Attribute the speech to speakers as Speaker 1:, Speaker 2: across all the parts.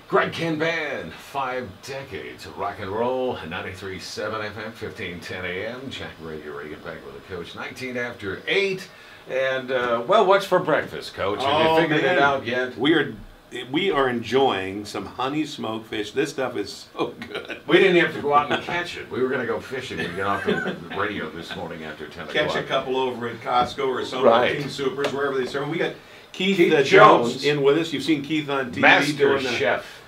Speaker 1: Greg Ken Band, 5 decades of rock and roll, 93.7 FM, 1510 AM, Jack Radio Reagan back with the coach, 19 after 8. And, well, what's for breakfast, Coach? Have you figured it out yet?
Speaker 2: We are enjoying some honey smoked fish. This stuff is so good.
Speaker 1: We didn't have to go out and catch it. We were going to go fishing. We got off the radio this morning after 10 o'clock.
Speaker 2: Catch a couple over at Costco or some King Supers, wherever they serve. We got Keith Jones in with us. You've seen Keith on TV.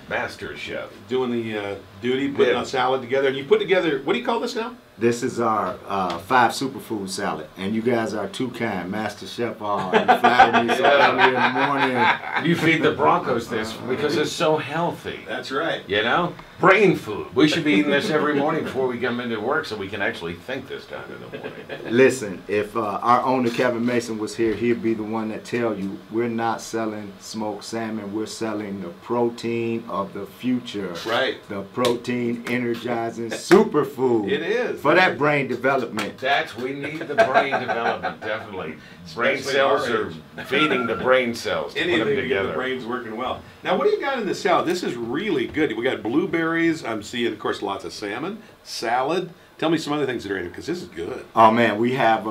Speaker 1: Master Chef.
Speaker 2: Doing the duty, putting a salad together. And you put together, what do you call this now?
Speaker 3: This is our 5 superfood salad, and you guys are too kind. Master Chef, you flatter me so early in the morning.
Speaker 1: You feed the Broncos this because it's so healthy.
Speaker 2: That's right.
Speaker 1: You know? Brain food. We should be eating this every morning before we come into work so we can actually think this time in the morning.
Speaker 3: Listen, if our owner Kevin Mason was here, he'd be the one that tell you we're not selling smoked salmon. We're selling the protein of the future.
Speaker 2: Right.
Speaker 3: The protein energizing superfood.
Speaker 2: It is.
Speaker 3: For that brain development.
Speaker 1: We need the brain development, definitely. Brain cells are feeding the brain cells to put them together.
Speaker 2: The brain's working well. Now, what do you got in the salad? This is really good. We got blueberries. I'm seeing, of course, lots of salmon, salad. Tell me some other things that are in it, because this is good.
Speaker 3: Oh, man, we have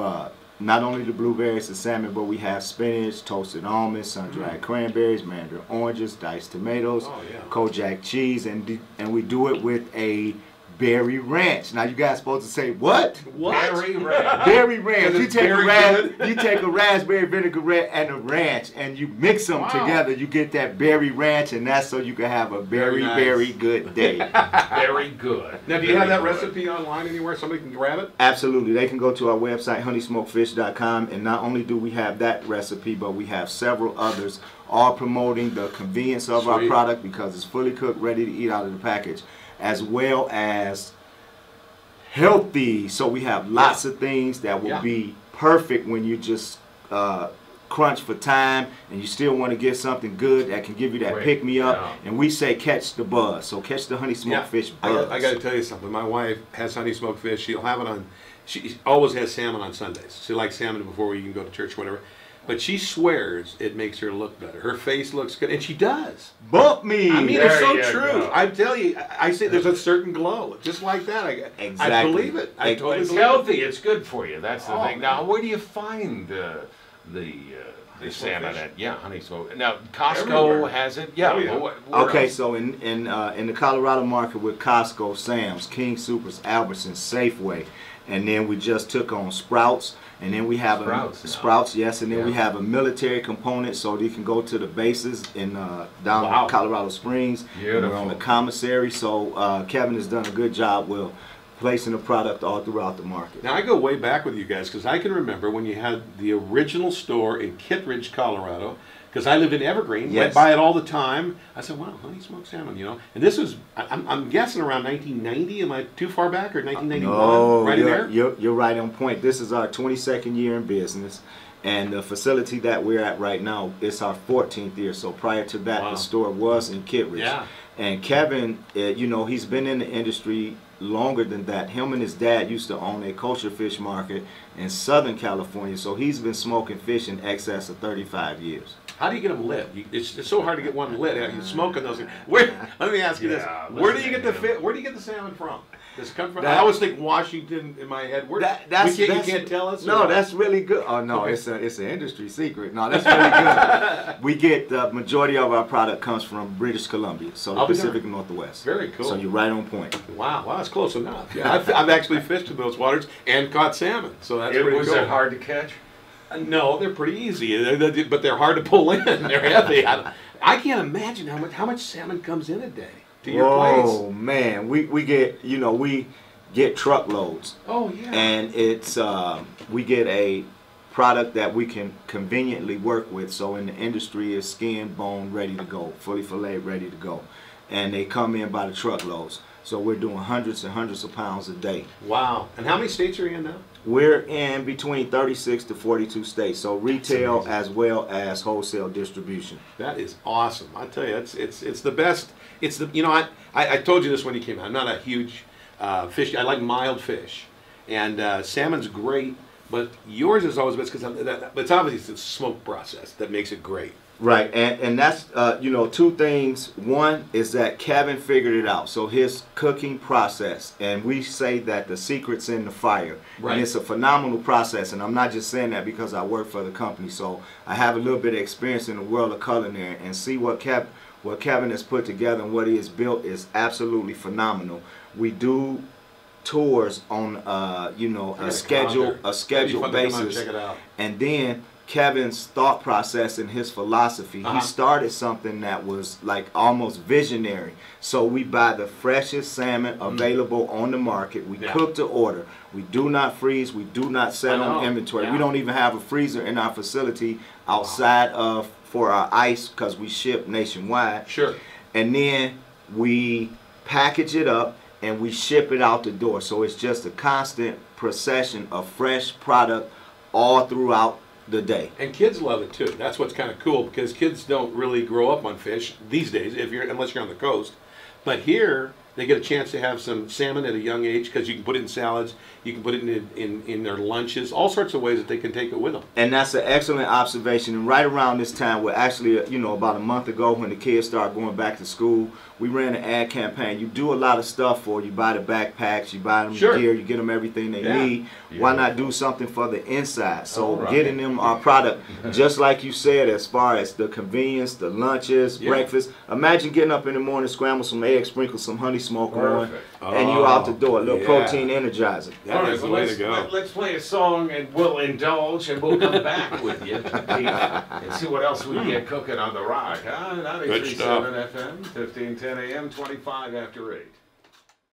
Speaker 3: not only the blueberries and salmon, but we have spinach, toasted almonds, sun-dried cranberries, mandarin oranges, diced tomatoes, Kojak cheese, and we do it with a berry ranch. Now you guys supposed to say what?
Speaker 2: What?
Speaker 1: Berry ranch.
Speaker 3: Berry ranch. You take a raspberry vinaigrette and a ranch, and you mix them together. You get that berry ranch, and that's so you can have a very good day.
Speaker 1: Very good.
Speaker 2: Now, do you have that recipe online anywhere? Somebody can grab it?
Speaker 3: Absolutely. They can go to our website, honeysmokedfish.com, and not only do we have that recipe, but we have several others, all promoting the convenience of our product because it's fully cooked, ready to eat out of the package, as well as healthy. So we have lots of things that will be perfect when you just crunch for time and you still want to get something good that can give you that pick-me-up. And we say catch the buzz. So catch the honey smoked fish buzz.
Speaker 2: I got to tell you something. My wife has honey smoked fish. She'll have it on, she always has salmon on Sundays. She likes salmon before we can go to church, whatever. But she swears it makes her look better. Her face looks good, and she does.
Speaker 3: Bump me!
Speaker 2: I mean, it's so true. I tell you, I say there's a certain glow. Just like that. I believe it. I totally
Speaker 1: it's
Speaker 2: believe
Speaker 1: healthy. It's good for you. That's the thing. Now, where do you find the salmon at? Yeah, honey smoke. Now, Costco has it. Yeah.
Speaker 3: Okay, so in the Colorado market with Costco, Sam's, King Supers, Albertsons, Safeway, and then we just took on Sprouts. And then we have Sprouts, yes, and then we have a military component, so you can go to the bases in down Colorado Springs.
Speaker 1: Beautiful.
Speaker 3: We're on the commissary, so Kevin has done a good job with placing the product all throughout the market.
Speaker 2: Now I go way back with you guys because I can remember when you had the original store in Kittredge, Colorado. Because I lived in Evergreen, went by it all the time. I said, wow, honey smoked salmon, you know. And this was, I'm guessing around 1990. Am I too far back, or 1991?
Speaker 3: No,
Speaker 2: right in there?
Speaker 3: You're right on point. This is our 22nd year in business. And the facility that we're at right now, it's our 14th year. So prior to that, the store was in Kittredge.
Speaker 2: Yeah.
Speaker 3: And Kevin, you know, he's been in the industry longer than that. Him and his dad used to own a kosher fish market in Southern California. So he's been smoking fish in excess of 35 years.
Speaker 2: How do you get them lit? It's so hard to get one lit. You're smoking those things. Let me ask you this: Where do you get the salmon from? Does it come from? I always think Washington in my head. You can't tell us.
Speaker 3: No, that's really good. Oh no, it's an industry secret. No, that's really good. We get the majority of our product comes from British Columbia, so the Pacific Northwest.
Speaker 2: Very cool.
Speaker 3: So you're right on point.
Speaker 2: Wow, that's close enough. Yeah, I've actually fished in those waters and caught salmon, so that's pretty cool.
Speaker 1: Was it hard to catch?
Speaker 2: No, they're pretty easy, but they're hard to pull in. They're heavy. I can't imagine how much salmon comes in a day to your place.
Speaker 3: Oh man, we get we get truckloads.
Speaker 2: Oh yeah.
Speaker 3: And it's we get a product that we can conveniently work with. So in the industry, it's skin, bone, ready to go, fully filleted, ready to go, and they come in by the truckloads. So we're doing hundreds and hundreds of pounds a day.
Speaker 2: Wow. And how many states are you in now?
Speaker 3: We're in between 36 to 42 states, so retail as well as wholesale distribution.
Speaker 2: That is awesome. I tell you, it's the best. It's the I told you this when you came out. I'm not a huge fish. I like mild fish, and salmon's great, but yours is always best because it's obviously the smoke process that makes it great.
Speaker 3: Right, and that's you know, two things. One is that Kevin figured it out. So his cooking process, and we say that the secret's in the fire.
Speaker 2: Right.
Speaker 3: And it's a phenomenal process. And I'm not just saying that because I work for the company. So I have a little bit of experience in the world of culinary, and see what Kevin has put together and what he has built is absolutely phenomenal. We do tours on you know, a schedule basis,
Speaker 2: check it out.
Speaker 3: and then Kevin's thought process and his philosophy, he started something that was like almost visionary. So we buy the freshest salmon available on the market. We cook to order. We do not freeze. We do not set on inventory. We don't even have a freezer in our facility outside of for our ice because we ship nationwide.
Speaker 2: Sure.
Speaker 3: And then we package it up and we ship it out the door. So it's just a constant procession of fresh product all throughout the day.
Speaker 2: And kids love it too. That's what's kind of cool, because kids don't really grow up on fish these days, unless you're on the coast. But here they get a chance to have some salmon at a young age, because you can put it in salads, you can put it in their lunches, all sorts of ways that they can take it with them.
Speaker 3: And that's an excellent observation. And right around this time, well, actually, you know, about a month ago when the kids started going back to school, we ran an ad campaign. You do a lot of stuff for, you buy the backpacks, you buy them gear, you get them everything they need. Why not do something for the inside? So getting them our product, just like you said, as far as the convenience, the lunches, breakfast. Imagine getting up in the morning, scramble some eggs, sprinkle some honey smoke on, and you out the door. A little protein energizer.
Speaker 2: That is the way to go.
Speaker 1: Let's play a song and we'll indulge, and we'll come back with you and see what else we get cooking on the rock. 93.7 FM, 1510 AM, 25 after 8.